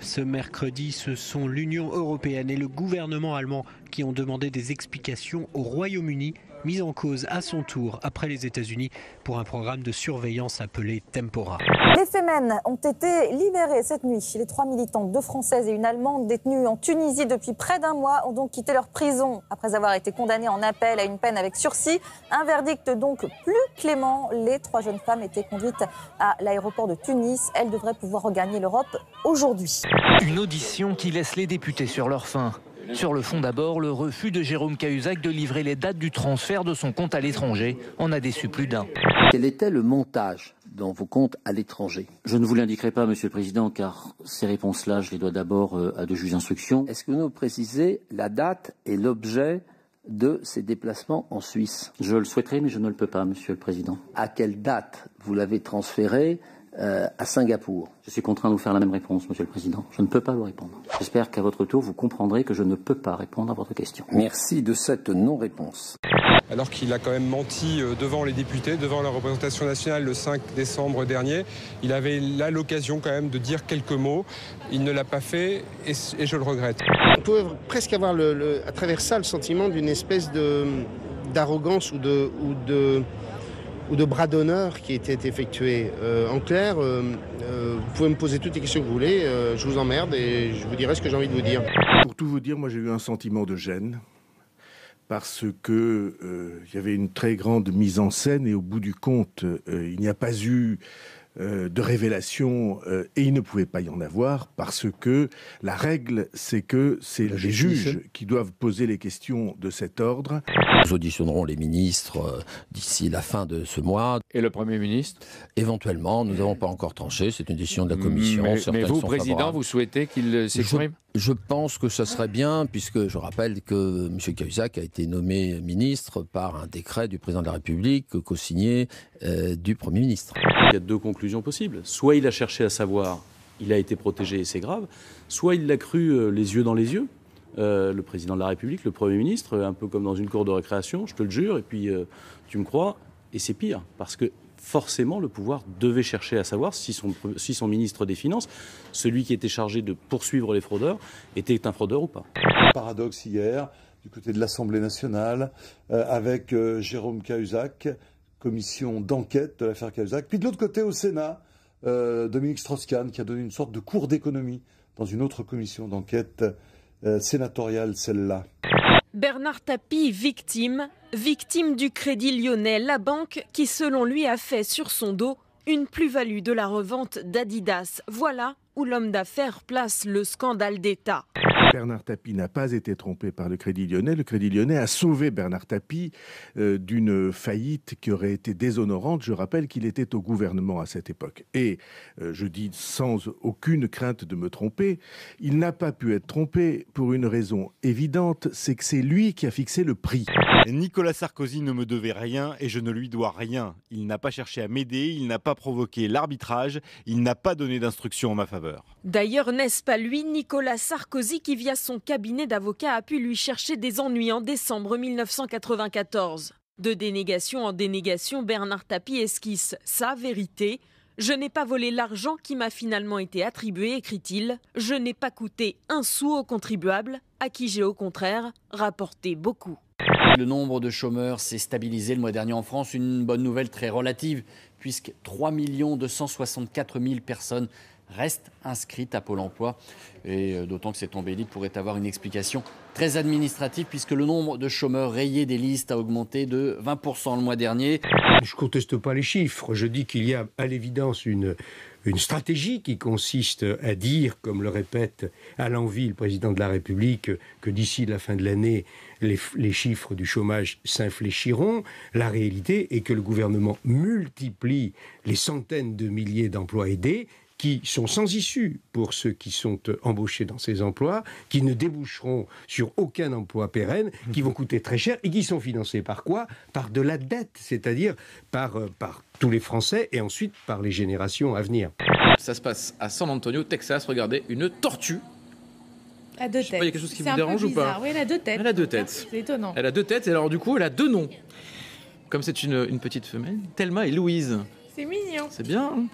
Ce mercredi, ce sont l'Union européenne et le gouvernement allemand qui ont demandé des explications au Royaume-Uni, mis en cause à son tour après les États-Unis pour un programme de surveillance appelé Tempora. Les Femen ont été libérés cette nuit. Les 3 militantes, 2 Françaises et une Allemande détenues en Tunisie depuis près d'1 mois, ont donc quitté leur prison après avoir été condamnées en appel à une peine avec sursis. Un verdict donc plus clément. Les 3 jeunes femmes étaient conduites à l'aéroport de Tunis. Elles devraient pouvoir regagner l'Europe aujourd'hui. Une audition qui laisse les députés sur leur faim. Sur le fond d'abord, le refus de Jérôme Cahuzac de livrer les dates du transfert de son compte à l'étranger en a déçu plus d'un. Quel était le montage dans vos comptes à l'étranger? Je ne vous l'indiquerai pas, Monsieur le Président, car ces réponses-là, je les dois d'abord à de juges d'instruction. Est-ce que vous nous précisez la date et l'objet de ces déplacements en Suisse? Je le souhaiterais, mais je ne le peux pas, Monsieur le Président. À quelle date vous l'avez transféré à Singapour? Je suis contraint de vous faire la même réponse, Monsieur le Président. Je ne peux pas vous répondre. J'espère qu'à votre tour, vous comprendrez que je ne peux pas répondre à votre question. Merci de cette non-réponse. Alors qu'il a quand même menti devant les députés, devant la représentation nationale le 5 décembre dernier, il avait là l'occasion quand même de dire quelques mots. Il ne l'a pas fait et je le regrette. On peut presque avoir à travers ça le sentiment d'une espèce d'arrogance ou de bras d'honneur qui était effectué. En clair, vous pouvez me poser toutes les questions que vous voulez, je vous emmerde et je vous dirai ce que j'ai envie de vous dire. Pour tout vous dire, moi j'ai eu un sentiment de gêne parce que il y avait une très grande mise en scène et au bout du compte, il n'y a pas eu de révélation et il ne pouvait pas y en avoir parce que la règle, c'est que c'est les juges qui doivent poser les questions de cet ordre. Nous auditionnerons les ministres d'ici la fin de ce mois. Et le Premier ministre? Éventuellement, nous n'avons pas encore tranché, c'est une décision de la Commission. Mais vous, Président, vous souhaitez qu'il s'exprime? Je pense que ça serait bien, puisque je rappelle que M. Cahuzac a été nommé ministre par un décret du Président de la République, co-signé du Premier ministre. Il y a 2 conclusions possibles. Soit il a cherché à savoir, il a été protégé et c'est grave, soit il l'a cru les yeux dans les yeux, le Président de la République, le Premier ministre, un peu comme dans une cour de récréation, je te le jure, et puis tu me crois, et c'est pire, parce que forcément le pouvoir devait chercher à savoir si son ministre des Finances, celui qui était chargé de poursuivre les fraudeurs, était un fraudeur ou pas. Paradoxe hier, du côté de l'Assemblée nationale, avec Jérôme Cahuzac, commission d'enquête de l'affaire Cahuzac. Puis de l'autre côté, au Sénat, Dominique Strauss-Kahn, qui a donné une sorte de cours d'économie dans une autre commission d'enquête sénatoriale, celle-là. Bernard Tapie, victime du Crédit Lyonnais, la banque qui, selon lui, a fait sur son dos une plus-value de la revente d'Adidas. Voilà où l'homme d'affaires place le scandale d'État. Bernard Tapie n'a pas été trompé par le Crédit Lyonnais. Le Crédit Lyonnais a sauvé Bernard Tapie d'une faillite qui aurait été déshonorante. Je rappelle qu'il était au gouvernement à cette époque. Et je dis sans aucune crainte de me tromper, il n'a pas pu être trompé pour une raison évidente, c'est que c'est lui qui a fixé le prix. Nicolas Sarkozy ne me devait rien et je ne lui dois rien. Il n'a pas cherché à m'aider, il n'a pas provoqué l'arbitrage, il n'a pas donné d'instructions en ma faveur. D'ailleurs, n'est-ce pas lui, Nicolas Sarkozy, qui via son cabinet d'avocats a pu lui chercher des ennuis en décembre 1994. De dénégation en dénégation, Bernard Tapie esquisse sa vérité. « Je n'ai pas volé l'argent qui m'a finalement été attribué », écrit-il. « Je n'ai pas coûté un sou aux contribuables, à qui j'ai au contraire rapporté beaucoup ». Le nombre de chômeurs s'est stabilisé le mois dernier en France, une bonne nouvelle très relative, puisque 3 264 000 personnes restent inscrites à Pôle emploi. Et d'autant que cette embellie pourrait avoir une explication très administrative, puisque le nombre de chômeurs rayés des listes a augmenté de 20% le mois dernier. Je ne conteste pas les chiffres, je dis qu'il y a à l'évidence une stratégie qui consiste à dire, comme le répète à l'envi le président de la République, que d'ici la fin de l'année, les chiffres du chômage s'infléchiront. La réalité est que le gouvernement multiplie les centaines de milliers d'emplois aidés qui sont sans issue pour ceux qui sont embauchés dans ces emplois, qui ne déboucheront sur aucun emploi pérenne, qui vont coûter très cher et qui sont financés par quoi? Par de la dette, c'est-à-dire par tous les Français et ensuite par les générations à venir. Ça se passe à San Antonio, Texas. Regardez, une tortue. À 2 têtes. Je sais pas, il y a quelque chose qui vous dérange ou pas? Oui, elle a 2 têtes. Elle a 2 têtes. C'est étonnant. Elle a 2 têtes et alors du coup, elle a 2 noms. Comme c'est une petite femelle, Thelma et Louise. C'est mignon. C'est bien. Hein.